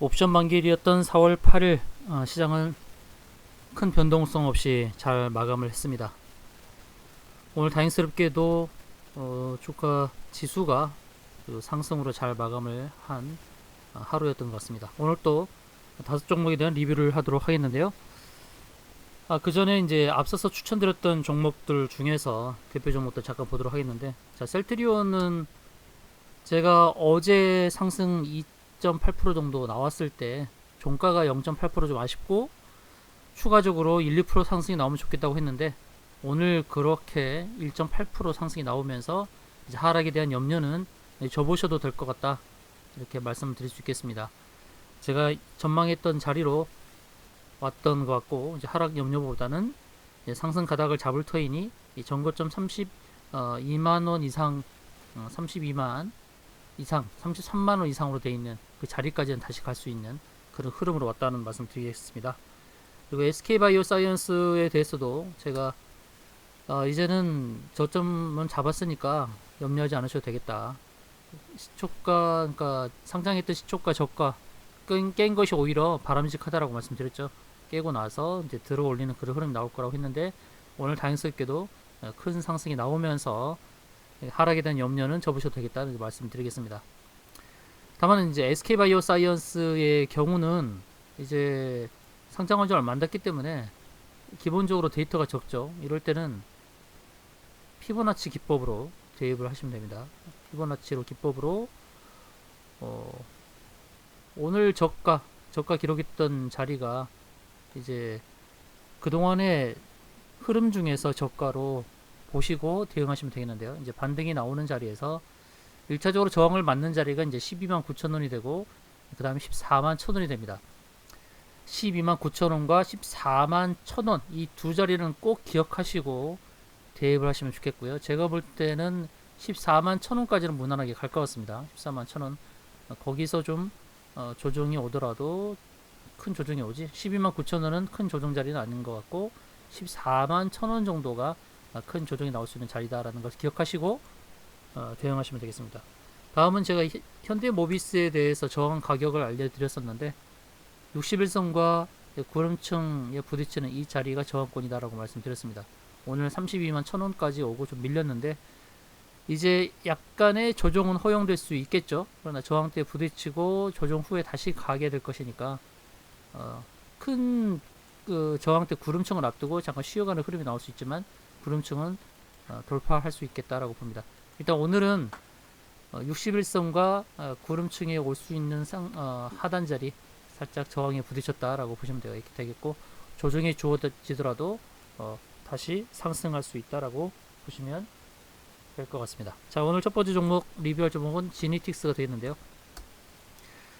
옵션 만기일이었던 4월 8일 시장은 큰 변동성 없이 잘 마감을 했습니다. 오늘 다행스럽게도 주가 지수가 상승으로 잘 마감을 한 하루였던 것 같습니다. 오늘 또 다섯 종목에 대한 리뷰를 하도록 하겠는데요. 그 전에 이제 앞서서 추천드렸던 종목들 중에서 대표 종목들 잠깐 보도록 하겠는데, 자, 셀트리온은 제가 어제 상승 2.8% 정도 나왔을 때 종가가 0.8% 좀 아쉽고 추가적으로 1, 2% 상승이 나오면 좋겠다고 했는데, 오늘 그렇게 1.8% 상승이 나오면서 이제 하락에 대한 염려는 접으셔도 될 것 같다, 이렇게 말씀드릴 수 있겠습니다. 제가 전망했던 자리로 왔던 것 같고, 이제 하락 염려보다는 상승 가닥을 잡을 터이니 전고점 32만원 이상, 32만 이상, 33만원 이상으로 되어 있는 그 자리까지는 다시 갈 수 있는 그런 흐름으로 왔다는 말씀 드리겠습니다. 그리고 SK바이오사이언스에 대해서도 제가 이제는 저점은 잡았으니까 염려하지 않으셔도 되겠다. 시초가, 그러니까 상장했던 시초가 저가 깬 것이 오히려 바람직하다라고 말씀드렸죠. 깨고 나서 이제 들어 올리는 그런 흐름이 나올 거라고 했는데, 오늘 다행스럽게도 큰 상승이 나오면서 하락에 대한 염려는 접으셔도 되겠다는 말씀드리겠습니다. 다만 이제 SK바이오사이언스의 경우는 이제 상장한 지 얼마 안 됐기 때문에 기본적으로 데이터가 적죠. 이럴 때는 피보나치 기법으로 대입을 하시면 됩니다. 피보나치로 기법으로 오늘 저가 기록했던 자리가 이제 그동안의 흐름 중에서 저가로 보시고 대응하시면 되겠는데요. 이제 반등이 나오는 자리에서 1차적으로 저항을 맞는 자리가 이제 12만 9천 원이 되고, 그 다음에 14만 1천 원이 됩니다. 12만 9천 원과 14만 1천 원, 이 두 자리는 꼭 기억하시고 대입을 하시면 좋겠고요. 제가 볼 때는 14만 1천 원까지는 무난하게 갈 것 같습니다. 14만 1천 원, 거기서 좀 조정이 오더라도, 큰 조정이 오지, 12만 9천 원은 큰 조정 자리는 아닌 것 같고 14만 1천 원 정도가 큰 조정이 나올 수 있는 자리다라는 것을 기억하시고 대응하시면 되겠습니다. 다음은 제가 현대모비스에 대해서 저항 가격을 알려드렸었는데, 61선과 구름층에 부딪히는 이 자리가 저항권이다라고 말씀드렸습니다. 오늘 32만 1천원까지 오고 좀 밀렸는데, 이제 약간의 조정은 허용될 수 있겠죠. 그러나 저항대에 부딪히고 조정 후에 다시 가게 될 것이니까 큰 저항대 구름층을 앞두고 잠깐 쉬어가는 흐름이 나올 수 있지만, 구름층은 돌파할 수 있겠다라고 봅니다. 일단 오늘은 61선과 구름층에 올 수 있는 하단 자리, 살짝 저항에 부딪혔다라고 보시면 되겠고, 조정이 주어지더라도 다시 상승할 수 있다라고 보시면 될 것 같습니다. 자, 오늘 첫 번째 종목 리뷰할 종목은 지니틱스가 되겠는데요.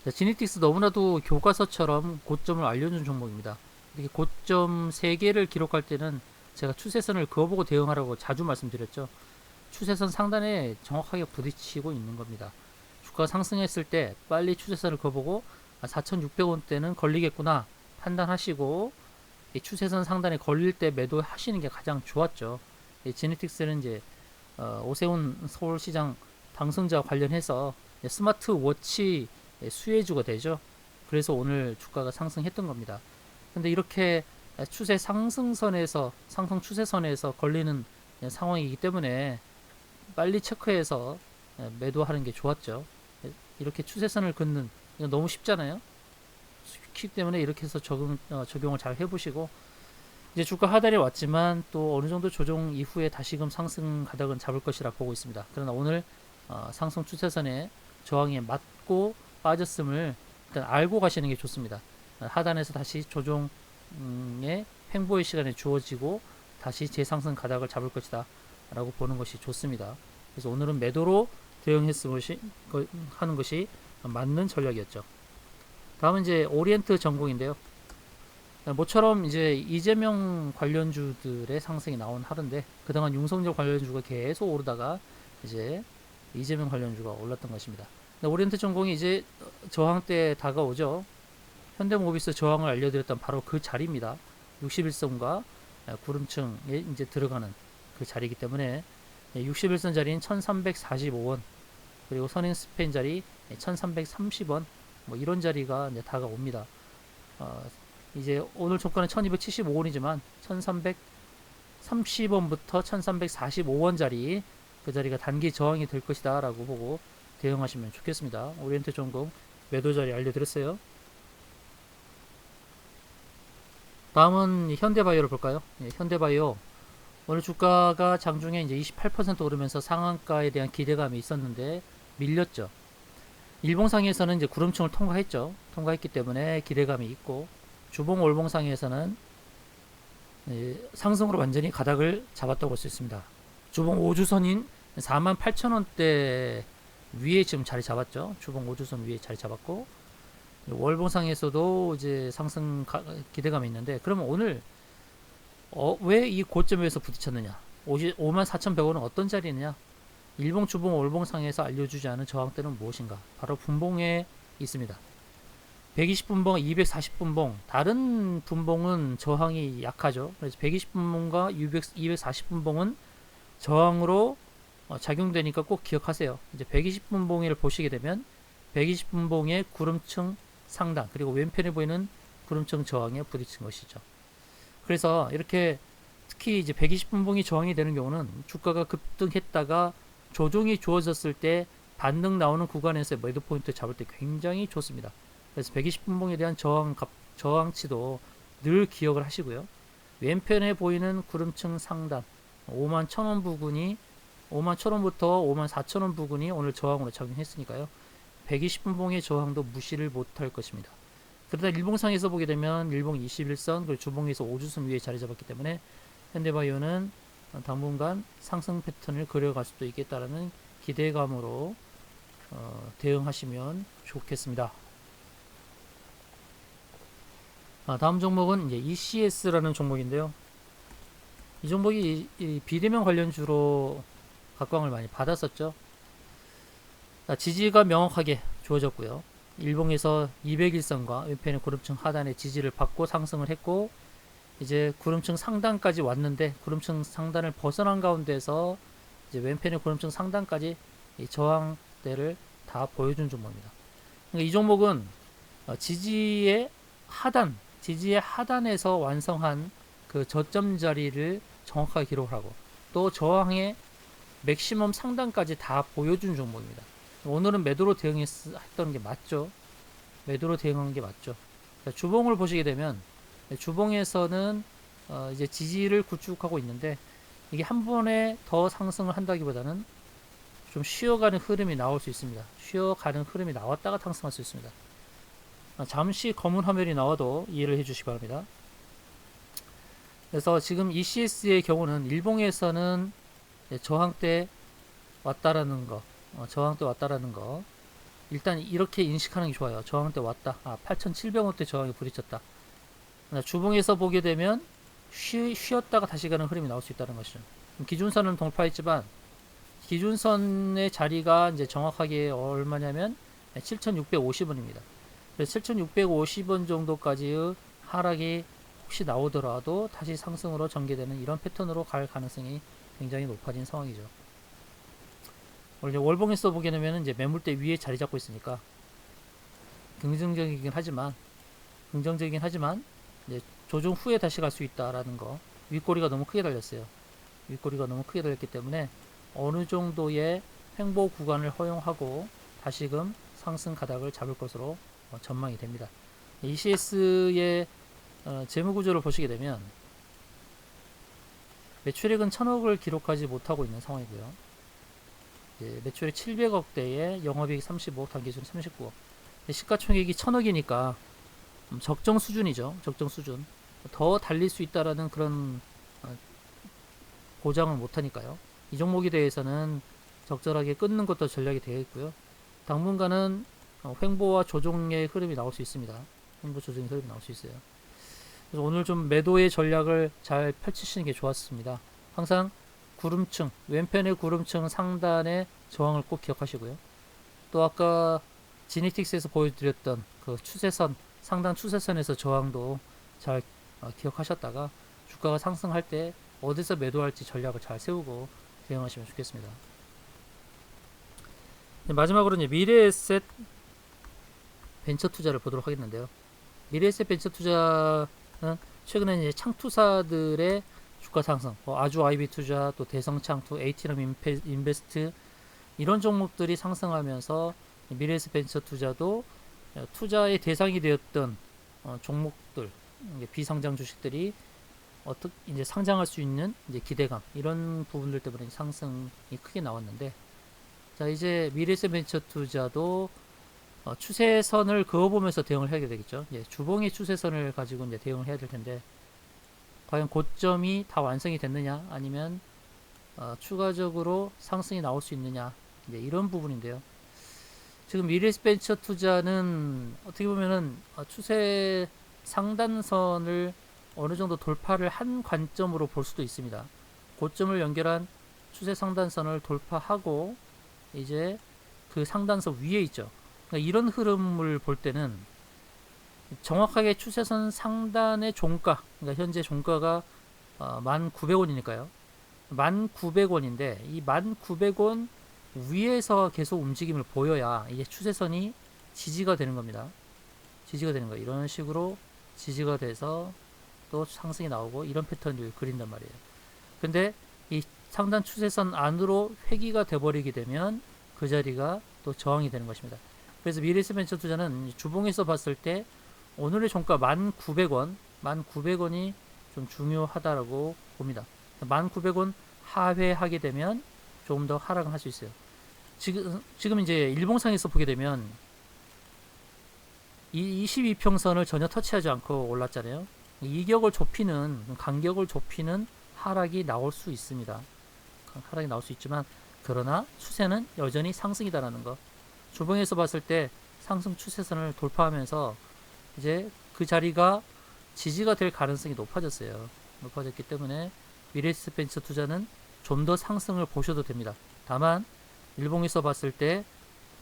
자, 지니틱스 너무나도 교과서처럼 고점을 알려준 종목입니다. 이렇게 고점 3개를 기록할 때는 제가 추세선을 그어보고 대응하라고 자주 말씀드렸죠. 추세선 상단에 정확하게 부딪히고 있는 겁니다. 주가가 상승했을 때 빨리 추세선을 그어보고 4,600원대는 걸리겠구나 판단하시고, 이 추세선 상단에 걸릴 때 매도하시는 게 가장 좋았죠. 지네틱스는 이제 오세훈 서울시장 당선자 관련해서 스마트워치 수혜주가 되죠. 그래서 오늘 주가가 상승했던 겁니다. 근데 이렇게 추세 상승선에서, 상승 추세선에서 걸리는 상황이기 때문에 빨리 체크해서 매도하는 게 좋았죠. 이렇게 추세선을 긋는, 이거 너무 쉽잖아요. 쉽기 때문에 이렇게 해서 적용을 잘 해보시고, 이제 주가 하단에 왔지만 또 어느 정도 조정 이후에 다시금 상승 가닥은 잡을 것이라 보고 있습니다. 그러나 오늘 상승 추세선에 저항에 맞고 빠졌음을 일단 알고 가시는 게 좋습니다. 하단에서 다시 조정의 횡보의 시간이 주어지고 다시 재상승 가닥을 잡을 것이다 라고 보는 것이 좋습니다. 그래서 오늘은 매도로 하는 것이 맞는 전략이었죠. 다음은 이제 오리엔트 전공인데요. 모처럼 이제 이재명 관련주들의 상승이 나온 하루인데, 그동안 윤석열 관련주가 계속 오르다가 이제 이재명 관련주가 올랐던 것입니다. 오리엔트 전공이 이제 저항대에 다가오죠. 현대모비스 저항을 알려드렸던 바로 그 자리입니다. 61선과 구름층에 이제 들어가는 그 자리이기 때문에 61선 자리인 1345원, 그리고 선행 스팬 자리 1330원, 뭐 이런 자리가 이제 다가옵니다. 이제 오늘 종가는 1275원이지만 1330원부터 1345원 자리, 그 자리가 단기 저항이 될 것이다 라고 보고 대응하시면 좋겠습니다. 오리엔트 전공 매도 자리 알려드렸어요. 다음은 현대바이오를 볼까요? 예, 현대바이오 오늘 주가가 장중에 이제 28% 오르면서 상한가에 대한 기대감이 있었는데 밀렸죠. 일봉상에서는 이제 구름층을 통과했죠. 통과했기 때문에 기대감이 있고, 주봉 월봉상에서는 상승으로 완전히 가닥을 잡았다고 볼 수 있습니다. 주봉 5주선인 48,000원대 위에 지금 자리 잡았죠. 주봉 5주선 위에 자리 잡았고, 월봉상에서도 이제 상승 기대감이 있는데, 그러면 오늘 왜 이 고점에서 부딪혔느냐? 54,100원은 어떤 자리느냐? 일봉, 주봉, 월봉상에서 알려주지 않은 저항대는 무엇인가? 바로 분봉에 있습니다. 120분봉, 240분봉, 다른 분봉은 저항이 약하죠. 그래서 120분봉과 240분봉은 저항으로 작용되니까 꼭 기억하세요. 이제 120분봉을 보시게 되면 120분봉의 구름층 상단, 그리고 왼편에 보이는 구름층 저항에 부딪힌 것이죠. 그래서 이렇게 특히 이제 120분봉이 저항이 되는 경우는 주가가 급등했다가 조정이 주어졌을 때 반등 나오는 구간에서 매도 포인트 잡을 때 굉장히 좋습니다. 그래서 120분봉에 대한 저항치도 늘 기억을 하시고요. 왼편에 보이는 구름층 상단 51,000원 부근이 51,000원부터 54,000원 부근이 오늘 저항으로 작용했으니까요. 120분봉의 저항도 무시를 못할 것입니다. 그러다 일봉상에서 보게 되면 일봉 21선 그리고 주봉에서 5주선 위에 자리 잡았기 때문에 현대바이오는 당분간 상승 패턴을 그려갈 수도 있겠다라는 기대감으로 대응하시면 좋겠습니다. 다음 종목은 이제 ECS라는 종목인데요. 이 종목이 이 비대면 관련주로 각광을 많이 받았었죠. 지지가 명확하게 주어졌고요. 일봉에서 201선과 왼편의 구름층 하단의 지지를 받고 상승을 했고, 이제 구름층 상단까지 왔는데 구름층 상단을 벗어난 가운데서 이제 왼편의 구름층 상단까지 이 저항대를 다 보여준 종목입니다. 그러니까 이 종목은 지지의 하단에서 완성한 그 저점 자리를 정확하게 기록을 하고, 또 저항의 맥시멈 상단까지 다 보여준 종목입니다. 오늘은 매도로 대응했던 게 맞죠. 매도로 대응한 게 맞죠. 주봉을 보시게 되면 주봉에서는 이제 지지를 구축하고 있는데, 이게 한 번에 더 상승을 한다기보다는 좀 쉬어가는 흐름이 나올 수 있습니다. 쉬어가는 흐름이 나왔다가 상승할 수 있습니다. 잠시 검은 화면이 나와도 이해를 해주시기 바랍니다. 그래서 지금 ECS의 경우는 일봉에서는 저항대 왔다라는 거, 일단 이렇게 인식하는 게 좋아요. 저항대 왔다. 8,700원대 저항이 부딪혔다. 주봉에서 보게 되면 쉬었다가 다시 가는 흐름이 나올 수 있다는 것이죠. 기준선은 돌파했지만 기준선의 자리가 이제 정확하게 얼마냐면 7,650원입니다. 그래서 7,650원 정도까지의 하락이 혹시 나오더라도 다시 상승으로 전개되는 이런 패턴으로 갈 가능성이 굉장히 높아진 상황이죠. 원래 월봉에서 보게 되면 이제 매물대 위에 자리 잡고 있으니까 긍정적이긴 하지만 이제 조정 후에 다시 갈 수 있다라는 거. 윗꼬리가 너무 크게 달렸어요. 윗꼬리가 너무 크게 달렸기 때문에 어느 정도의 횡보 구간을 허용하고 다시금 상승 가닥을 잡을 것으로 전망이 됩니다. ECS의 재무구조를 보시게 되면 매출액은 1,000억을 기록하지 못하고 있는 상황이고요. 매출액 700억대에 영업이익 35억, 단기순 39억. 시가총액이 1,000억이니까 적정 수준이죠. 적정 수준. 더 달릴 수 있다라는 그런 보장을 못하니까요. 이 종목에 대해서는 적절하게 끊는 것도 전략이 되어 있고요. 당분간은 횡보와 조정의 흐름이 나올 수 있습니다. 횡보 조정의 흐름이 나올 수 있어요. 그래서 오늘 좀 매도의 전략을 잘 펼치시는 게 좋았습니다. 항상 구름층, 왼편의 구름층 상단의 저항을 꼭 기억하시고요. 또 아까 지니틱스에서 보여드렸던 그 추세선, 상단 추세선에서 저항도 잘 기억하셨다가 주가가 상승할 때 어디서 매도할지 전략을 잘 세우고 대응하시면 좋겠습니다. 마지막으로 이제 미래에셋 벤처 투자를 보도록 하겠는데요. 미래에셋 벤처 투자는 최근에 이제 창투사들의 주가 상승, 뭐 아주 아이비 투자, 또 대성창투, 에이티넘 인베스트 이런 종목들이 상승하면서 미래에셋 벤처 투자도 투자의 대상이 되었던 종목들, 비상장 주식들이 어떻게 이제 상장할 수 있는 이제 기대감 이런 부분들 때문에 상승이 크게 나왔는데, 자 이제 미래에셋 벤처 투자도 추세선을 그어보면서 대응을 해야 되겠죠. 예, 주봉의 추세선을 가지고 이제 대응을 해야 될 텐데, 과연 고점이 다 완성이 됐느냐, 아니면 추가적으로 상승이 나올 수 있느냐, 이제 이런 부분인데요. 지금 미래에셋 벤처 투자는 어떻게 보면은 추세 상단선을 어느 정도 돌파를 한 관점으로 볼 수도 있습니다. 고점을 연결한 추세 상단선을 돌파하고 이제 그 상단선 위에 있죠. 그러니까 이런 흐름을 볼 때는 정확하게 추세선 상단의 종가, 그러니까 현재 종가가 1,900원이니까요. 1,900원인데 이 1,900원 위에서 계속 움직임을 보여야 이게 추세선이 지지가 되는 겁니다. 지지가 되는 거예요. 이런 식으로 지지가 돼서 또 상승이 나오고 이런 패턴을 그린단 말이에요. 근데 이 상단 추세선 안으로 회귀가 돼버리게 되면 그 자리가 또 저항이 되는 것입니다. 그래서 미래에셋 벤처 투자는 주봉에서 봤을 때 오늘의 종가 1,900원, 1,900원이 좀 중요하다라고 봅니다. 1,900원 하회하게 되면 조금 더 하락을 할 수 있어요. 지금 이제 일봉상에서 보게 되면 이 22평선을 전혀 터치하지 않고 올랐잖아요. 이격을 좁히는, 간격을 좁히는 하락이 나올 수 있습니다. 하락이 나올 수 있지만, 그러나 추세는 여전히 상승이다라는 거. 주봉에서 봤을 때 상승 추세선을 돌파하면서 이제 그 자리가 지지가 될 가능성이 높아졌어요. 높아졌기 때문에 미래에셋 벤처 투자는 좀 더 상승을 보셔도 됩니다. 다만 일봉에서 봤을 때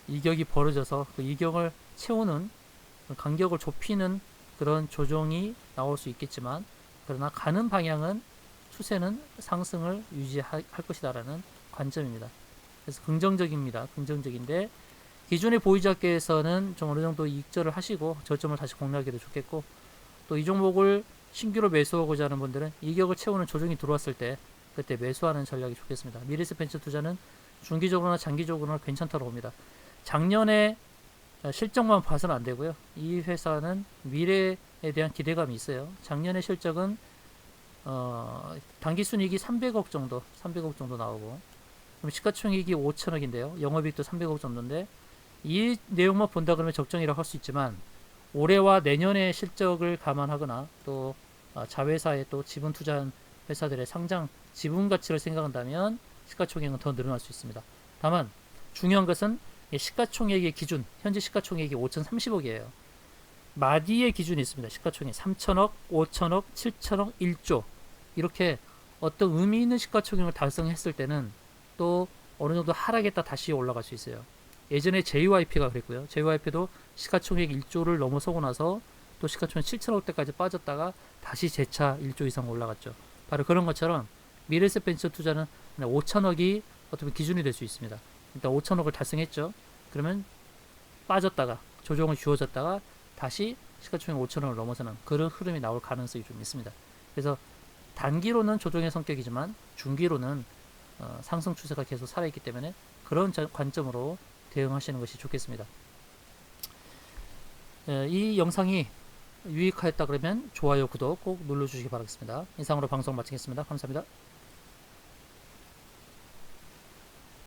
이격이 벌어져서 그 이격을 채우는, 간격을 좁히는 그런 조정이 나올 수 있겠지만, 그러나 가는 방향은 추세는 상승을 유지할 것이다라는 관점입니다. 그래서 긍정적입니다. 긍정적인데 기존의 보유자께서는 좀 어느 정도 이익절을 하시고 저점을 다시 공략하기도 좋겠고, 또 이 종목을 신규로 매수하고자 하는 분들은 이격을 채우는 조정이 들어왔을 때 그때 매수하는 전략이 좋겠습니다. 미래에셋 벤처 투자는 중기적으로나 장기적으로나 괜찮다고 봅니다. 작년에 실적만 봐서는 안 되고요. 이 회사는 미래에 대한 기대감이 있어요. 작년의 실적은 당기순이익이 300억 정도 나오고, 그럼 시가총액이 5천억인데요. 영업이익도 300억 정도인데, 이 내용만 본다 그러면 적정이라고 할 수 있지만, 올해와 내년의 실적을 감안하거나 또 자회사에 또 지분 투자한 회사들의 상장 지분 가치를 생각한다면 시가총액은 더 늘어날 수 있습니다. 다만 중요한 것은 시가총액의 기준, 현재 시가총액이 5,030억이에요. 마디의 기준이 있습니다. 시가총액 3천억, 5천억, 7천억, 1조 이렇게 어떤 의미 있는 시가총액을 달성했을 때는 또 어느 정도 하락했다 다시 올라갈 수 있어요. 예전에 JYP가 그랬고요. JYP도 시가총액 1조를 넘어서고 나서 또 시가총액 7천억대까지 빠졌다가 다시 재차 1조 이상 올라갔죠. 바로 그런 것처럼 미래에셋 벤처 투자는 5천억이 어떻게 기준이 될 수 있습니다. 일단 5천억을 달성했죠. 그러면 빠졌다가 조정을 주어졌다가 다시 시가총액 5천억을 넘어서는 그런 흐름이 나올 가능성이 좀 있습니다. 그래서 단기로는 조정의 성격이지만 중기로는 상승 추세가 계속 살아있기 때문에 그런 관점으로 대응하시는 것이 좋겠습니다. 이 영상이 유익하였다 그러면 좋아요, 구독 꼭 눌러주시기 바라겠습니다. 이상으로 방송 마치겠습니다. 감사합니다.